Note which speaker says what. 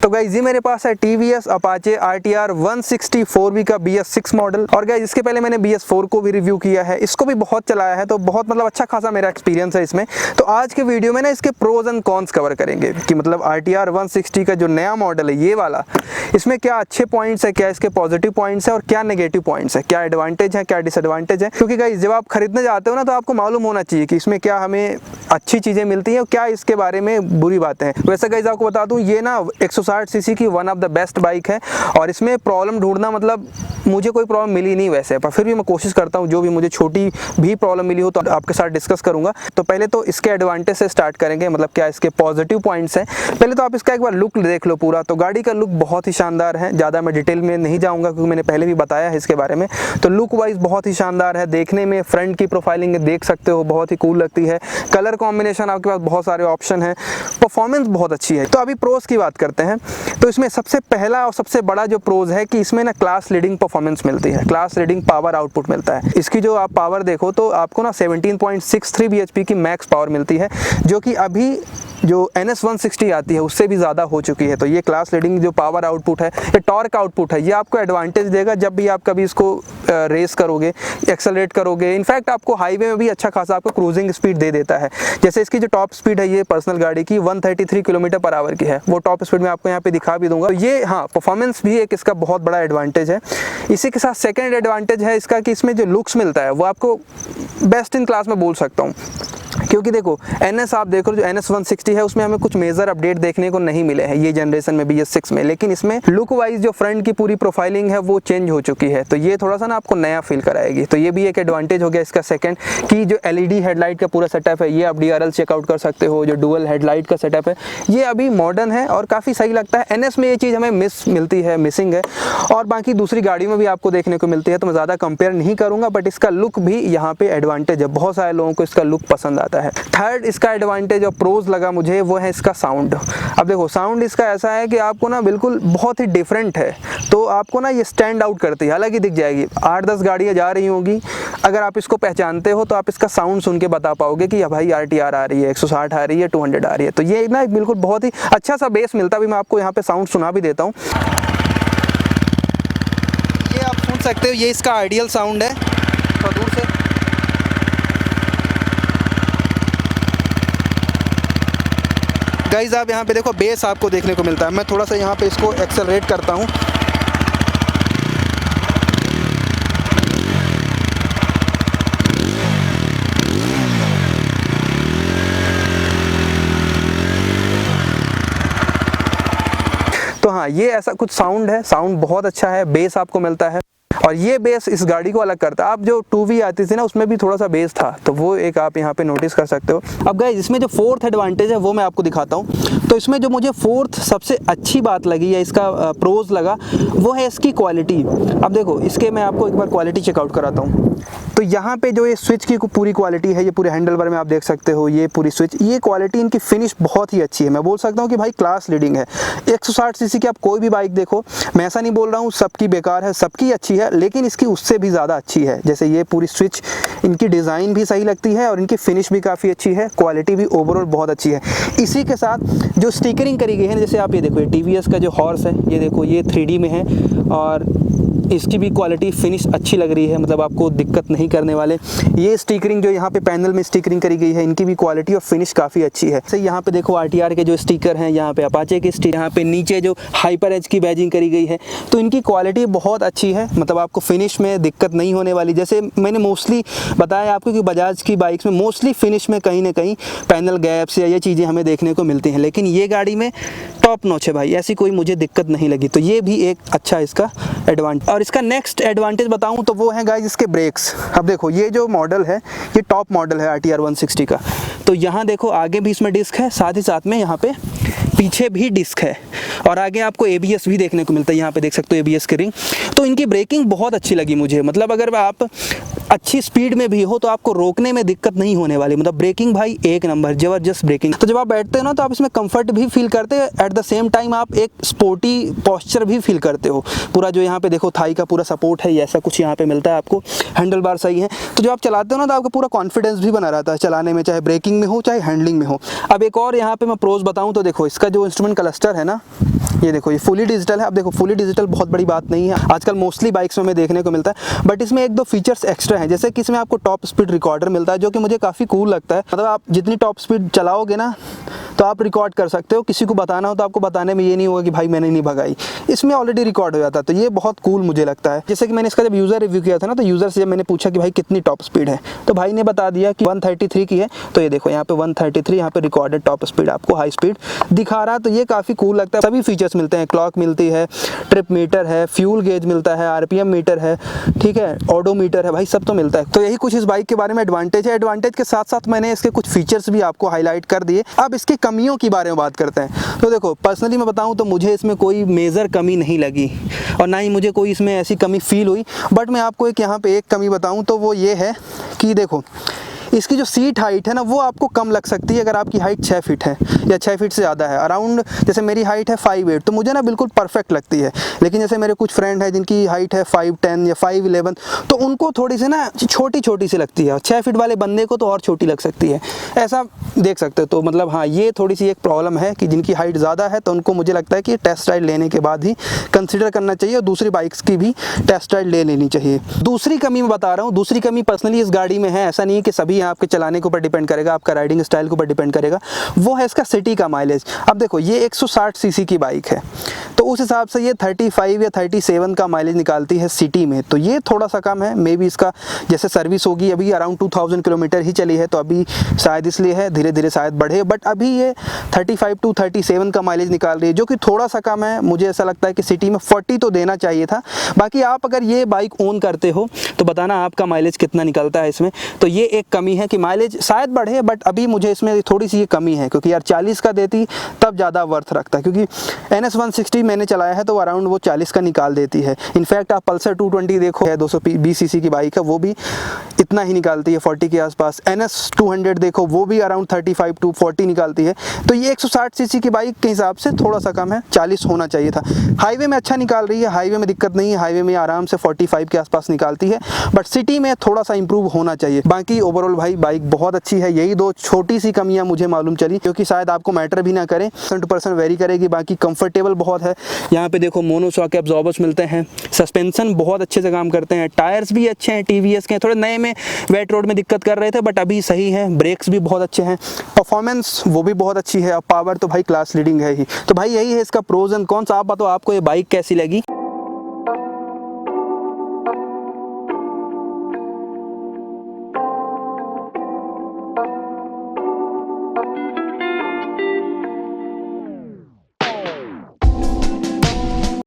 Speaker 1: तो गाइस ये मेरे पास है TVS Apache rtr 160 4V का Bs6 मॉडल। और गाइस इसके पहले मैंने Bs4 को भी रिव्यू किया है, इसको भी बहुत चलाया है, तो बहुत मतलब अच्छा खासा मेरा एक्सपीरियंस है इसमें। तो आज के वीडियो में ना इसके प्रोज एंड कॉन्स कवर करेंगे कि मतलब rtr 160 का जो नया मॉडल है ये वाला, इसमें क्या अच्छे पॉइंट्स है, क्या इसके पॉजिटिव पॉइंट्स है और क्या नेगेटिव पॉइंट्स है, क्या एडवांटेज है क्या डिसएडवांटेज है। क्योंकि गाइस जब आप खरीदने जाते हो ना तो आपको मालूम होना चाहिए कि इसमें क्या हमें अच्छी चीज़ें मिलती हैं और क्या इसके बारे में बुरी बातें हैं। वैसे गाइस आपको बता दूं ये ना 160 सीसी की one of the best bike है और इसमें प्रॉब्लम ढूंढना मतलब मुझे कोई प्रॉब्लम मिली नहीं वैसे, पर फिर भी मैं कोशिश करता हूँ जो भी मुझे छोटी भी प्रॉब्लम मिली हो तो आपके साथ डिस्कस करूँगा। तो पहले तो इसके एडवांटेज से स्टार्ट करेंगे, मतलब क्या इसके पॉजिटिव पॉइंट्स हैं। पहले तो आप इसका एक बार लुक देख लो पूरा, तो गाड़ी का लुक बहुत ही शानदार है। ज़्यादा मैं डिटेल में नहीं जाऊँगा क्योंकि मैंने पहले भी बताया है इसके बारे में। तो लुक वाइज बहुत ही शानदार है, देखने में फ्रंट की प्रोफाइलिंग देख सकते हो बहुत ही कूल लगती है। कलर कॉम्बिनेशन आपके पास बहुत सारे ऑप्शन है, परफॉर्मेंस बहुत अच्छी है। तो अभी प्रोज की बात करते हैं। तो इसमें सबसे पहला और सबसे बड़ा जो प्रोज है कि इसमें ना क्लास लीडिंग परफॉर्मेंस मिलती है, क्लास लीडिंग पावर आउटपुट मिलता है। इसकी जो आप पावर देखो तो आपको ना 17.63 bhp की मैक्स पावर मिलती है, जो कि अभी जो NS 160 आती है उससे भी ज़्यादा हो चुकी है। तो ये क्लास लीडिंग जो पावर आउटपुट है, ये टॉर्क आउटपुट है, ये आपको एडवांटेज देगा जब भी आप कभी इसको रेस करोगे, एक्सेलरेट करोगे। इनफैक्ट आपको हाईवे में भी अच्छा खासा आपको क्रूजिंग स्पीड दे देता है। जैसे इसकी जो टॉप स्पीड है ये पर्सनल गाड़ी की 133 km/h की है, वो टॉप स्पीड में आपको यहाँ पे दिखा भी दूंगा। तो ये हाँ परफॉर्मेंस भी एक इसका बहुत बड़ा एडवांटेज है। इसी के साथ सेकेंड एडवांटेज है इसका कि इसमें जो लुक्स मिलता है वो आपको बेस्ट इन क्लास में बोल सकता हूँ। क्योंकि देखो NS आप देखो जो NS 160 है उसमें हमें कुछ मेजर अपडेट देखने को नहीं मिले हैं ये जनरेशन में Bs6 में, लेकिन इसमें लुक वाइज जो फ्रंट की पूरी प्रोफाइलिंग है वो चेंज हो चुकी है। तो ये थोड़ा सा ना आपको नया फील कराएगी। तो ये भी एक एडवांटेज हो गया इसका सेकंड, कि जो LED हेडलाइट का पूरा सेटअप है ये आप DRL चेकआउट कर सकते हो। जो डुअल हेडलाइट का सेटअप है ये अभी मॉडर्न है और काफ़ी सही लगता है। NS में ये चीज़ हमें मिसिंग है और बाकी दूसरी गाड़ियों में भी आपको देखने को मिलती है, तो मैं ज़्यादा कंपेयर नहीं करूँगा। बट इसका लुक भी यहाँ पे एडवांटेज है, बहुत सारे लोगों को इसका लुक पसंद आता है। थर्ड इसका एडवांटेज और प्रोज लगा मुझे वो है इसका साउंड। अब देखो साउंड इसका ऐसा है कि आपको ना बिल्कुल बहुत ही डिफरेंट है, तो आपको ना ये स्टैंड आउट करती है। हालांकि दिख जाएगी 8-10 गाड़ियाँ जा रही होंगी, अगर आप इसको पहचानते हो तो आप इसका साउंड सुन के बता पाओगे कि भाई RTR आ रही है, 160 आ रही है, 200 आ रही है। तो ये ना बिल्कुल बहुत ही अच्छा सा बेस मिलता है। अभी मैं आपको यहाँ पे साउंड सुना भी देता हूँ, ये आप सुन सकते हो, ये इसका आइडियल साउंड है। तो दूर से गाइज आप यहाँ पे देखो बेस आपको देखने को मिलता है। मैं थोड़ा सा यहाँ पे इसको एक्सेलरेट करता हूँ, तो हाँ ये ऐसा कुछ साउंड है, साउंड बहुत अच्छा है, बेस आपको मिलता है और ये बेस इस गाड़ी को अलग करता है। अब जो 2V आती थी ना उसमें भी थोड़ा सा बेस था, तो वो एक आप यहाँ पे नोटिस कर सकते हो। अब गाइस इसमें जो फोर्थ एडवांटेज है वो मैं आपको दिखाता हूँ। तो इसमें जो मुझे फोर्थ सबसे अच्छी बात लगी या इसका प्रोज लगा वो है इसकी क्वालिटी। अब देखो इसके मैं आपको एक बार क्वालिटी चेकआउट कराता हूँ। तो यहाँ पे जो ये स्विच की पूरी क्वालिटी है, ये पूरे हैंडल बार में आप देख सकते हो, ये पूरी स्विच, ये क्वालिटी इनकी फिनिश बहुत ही अच्छी है। मैं बोल सकता हूँ कि भाई क्लास लीडिंग है। 160 सीसी की आप कोई भी बाइक देखो, मैं ऐसा नहीं बोल रहा हूँ सबकी बेकार है, सबकी अच्छी है, लेकिन इसकी उससे भी ज़्यादा अच्छी है। जैसे ये पूरी स्विच, इनकी डिज़ाइन भी सही लगती है और इनकी फिनिश भी काफ़ी अच्छी है, क्वालिटी भी ओवरऑल बहुत अच्छी है। इसी के साथ जो स्टिकरिंग करी गई है, जैसे आप ये देखो, ये TVS का जो हॉर्स है ये देखो, ये 3D में है और इसकी भी क्वालिटी फिनिश अच्छी लग रही है, मतलब आपको दिक्कत नहीं करने वाले। ये स्टिकरिंग जो यहाँ पे पैनल में स्टिकरिंग करी गई है, इनकी भी क्वालिटी और फिनिश काफ़ी अच्छी है। जैसे यहाँ पे देखो RTR के जो स्टिकर हैं, यहाँ पे अपाचे के स्टिकर, यहाँ पे नीचे जो हाइपर एज की बैजिंग करी गई है, तो इनकी क्वालिटी बहुत अच्छी है, मतलब आपको फिनिश में दिक्कत नहीं होने वाली। जैसे मैंने मोस्टली बताया आपको कि बजाज की बाइक्स में मोस्टली फिनिश में कहीं ना कहीं पैनल गैप्स या ये चीज़ें हमें देखने को मिलती हैं, लेकिन ये गाड़ी में टॉप नॉच है भाई, ऐसी कोई मुझे दिक्कत नहीं लगी। तो ये भी एक अच्छा इसका एडवांटेज। और इसका नेक्स्ट एडवांटेज बताऊं तो वो है गाइस इसके ब्रेक्स। अब देखो ये जो मॉडल है ये टॉप मॉडल है RTR 160 का। तो यहाँ देखो आगे भी इसमें डिस्क है, साथ ही साथ में यहाँ पे पीछे भी डिस्क है और आगे आपको ABS भी देखने को मिलता है, यहाँ पे देख सकते हो ABS की रिंग। तो इनकी ब्रेकिंग बहुत अच्छी लगी मुझे, मतलब अगर आप अच्छी स्पीड में भी हो तो आपको रोकने में दिक्कत नहीं होने वाली, मतलब ब्रेकिंग भाई एक नंबर, जबरदस्त ब्रेकिंग। तो जब आप बैठते हो ना तो आप इसमें कंफर्ट भी फील करते हैं, एट द सेम टाइम आप एक स्पोर्टी पॉस्चर भी फील करते हो। पूरा जो यहाँ पे देखो थाई का पूरा सपोर्ट है, ऐसा कुछ यहाँ पे मिलता है आपको, हैंडल बार सही है। तो जब आप चलाते हो ना तो आपका पूरा कॉन्फिडेंस भी बना रहता है चलाने में, चाहे ब्रेकिंग में हो चाहे हैंडलिंग में हो। अब एक और यहाँ पे मैं प्रोज बताऊँ तो देखो, इसका जो इंस्ट्रूमेंट क्लस्टर है ना, ये देखो, ये फुली डिजिटल है। अब देखो, फुली डिजिटल बहुत बड़ी बात नहीं है, आजकल मोस्टली बाइक्स में हमें देखने को मिलता है, बट इसमें एक दो फीचर्स एक्स्ट्रा हैं। जैसे कि इसमें आपको टॉप स्पीड रिकॉर्डर मिलता है, जो कि मुझे काफ़ी कूल लगता है। मतलब आप जितनी टॉप स्पीड चलाओगे ना तो आप रिकॉर्ड कर सकते हो, किसी को बताना हो तो आपको बताने में ये नहीं होगा कि भाई मैंने नहीं भगाई, इसमें ऑलरेडी रिकॉर्ड हो जाता है। तो ये बहुत कूल मुझे लगता है। जैसे कि मैंने इसका जब यूज़र रिव्यू किया था ना, तो यूज़र से जब मैंने पूछा कि भाई कितनी टॉप स्पीड है, तो भाई ने बता दिया कि 133 की है। तो ये देखो यहाँ पे 133, यहाँ पे रिकॉर्डेड टॉप स्पीड आपको हाई स्पीड दिखा रहा है। तो ये काफ़ी कूल लगता है। सभी फीचर्स मिलते हैं, क्लॉक मिलती है, ट्रिप मीटर है, फ्यूल गेज मिलता है, आरपीएम मीटर है, ठीक है, ऑडोमीटर है, भाई सब तो मिलता है। तो यही कुछ इस बाइक के बारे में एडवांटेज है। एडवांटेज के साथ साथ मैंने इसके कुछ फीचर्स भी आपको हाईलाइट कर दिए। अब इसकी कमियों की बारे में बात करते हैं। तो देखो, पर्सनली मैं बताऊं तो मुझे इसमें कोई मेजर कमी नहीं लगी और ना ही मुझे कोई इसमें ऐसी कमी फील हुई। बट मैं आपको एक यहाँ पे एक कमी बताऊं तो वो ये है कि देखो, इसकी जो सीट हाइट है ना वो आपको कम लग सकती है अगर आपकी हाइट 6 फीट है या 6 फीट से ज़्यादा है। अराउंड जैसे मेरी हाइट है 5'8", तो मुझे ना बिल्कुल परफेक्ट लगती है। लेकिन जैसे मेरे कुछ फ्रेंड हैं जिनकी हाइट है 5'10" या 5'11", तो उनको थोड़ी सी ना छोटी छोटी सी लगती है। 6 फीट वाले बंदे को तो और छोटी लग सकती है, ऐसा देख सकते हो। तो मतलब हाँ, ये थोड़ी सी एक प्रॉब्लम है कि जिनकी हाइट ज़्यादा है तो उनको मुझे लगता है कि टेस्ट राइड लेने के बाद ही कंसिडर करना चाहिए और दूसरी बाइक्स की भी टेस्ट राइड ले लेनी चाहिए। दूसरी कमी मैं बता रहा हूँ, दूसरी कमी पर्सनली इस गाड़ी में है, ऐसा नहीं है कि सभी आपके चलाने के ऊपर डिपेंड करेगा, आपका राइडिंग स्टाइल के ऊपर डिपेंड करेगा, वो है इसका सिटी का माइलेज। अब देखो, ये 160 सीसी की बाइक है, तो उस हिसाब से ये 35 या 37 का माइलेज निकालती है सिटी में, तो ये थोड़ा सा कम है। मे बी इसका जैसे सर्विस होगी, अभी अराउंड 2000 किलोमीटर ही चली है, तो अभी शायद इसलिए है, धीरे धीरे शायद बढ़े। बट अभी ये 35 to 37 का माइलेज निकाल रही है, जो कि थोड़ा सा कम है। मुझे ऐसा लगता है कि सिटी में 40 तो देना चाहिए था। बाकी आप अगर ये बाइक ओन करते हो तो बताना आपका माइलेज कितना निकलता है इसमें। तो ये एक कमी है कि माइलेज शायद बढ़े, बट अभी मुझे इसमें थोड़ी सी ये कमी है, क्योंकि यार 40 का देती तब ज़्यादा वर्थ रखता, क्योंकि NS 160 मैंने चलाया है तो अराउंड वो 40 का निकाल देती है। इनफैक्ट आप पल्सर 220 देखो, 220 सीसी की बाइक है, वो भी इतना ही निकालती है, 40 के आसपास। NS 200 देखो, वो भी अराउंड 35 to 40 निकालती है। तो ये 160 सीसी की बाइक के हिसाब से थोड़ा सा कम है, 40 होना चाहिए था। हाईवे में अच्छा निकाल रही है, हाईवे में दिक्कत नहीं है, हाईवे में आराम से 45 के आसपास निकालती है, बट सिटी में थोड़ा सा इंप्रूव होना चाहिए। बाकी ओवरऑल भाई बाइक बहुत अच्छी है। यही दो छोटी सी कमियां मुझे मालूम चली, क्योंकि शायद आपको मैटर भी ना करे, पर्सन टू पर्सन वेरी करेगी। बाकी कंफर्टेबल बहुत है। यहाँ पे देखो, मोनोशॉक एब्जॉर्बर्स मिलते हैं, सस्पेंशन बहुत अच्छे से काम करते हैं, टायर्स भी अच्छे हैं, TVS के। थोड़े नए में वेट रोड में दिक्कत कर रहे थे, बट अभी सही है। ब्रेक्स भी बहुत अच्छे हैं, परफॉर्मेंस वो भी बहुत अच्छी है, और पावर तो भाई क्लास लीडिंग है ही। तो भाई यही है इसका प्रोज एंड कॉन्स। आप बताओ, आपको ये बाइक कैसी लगी?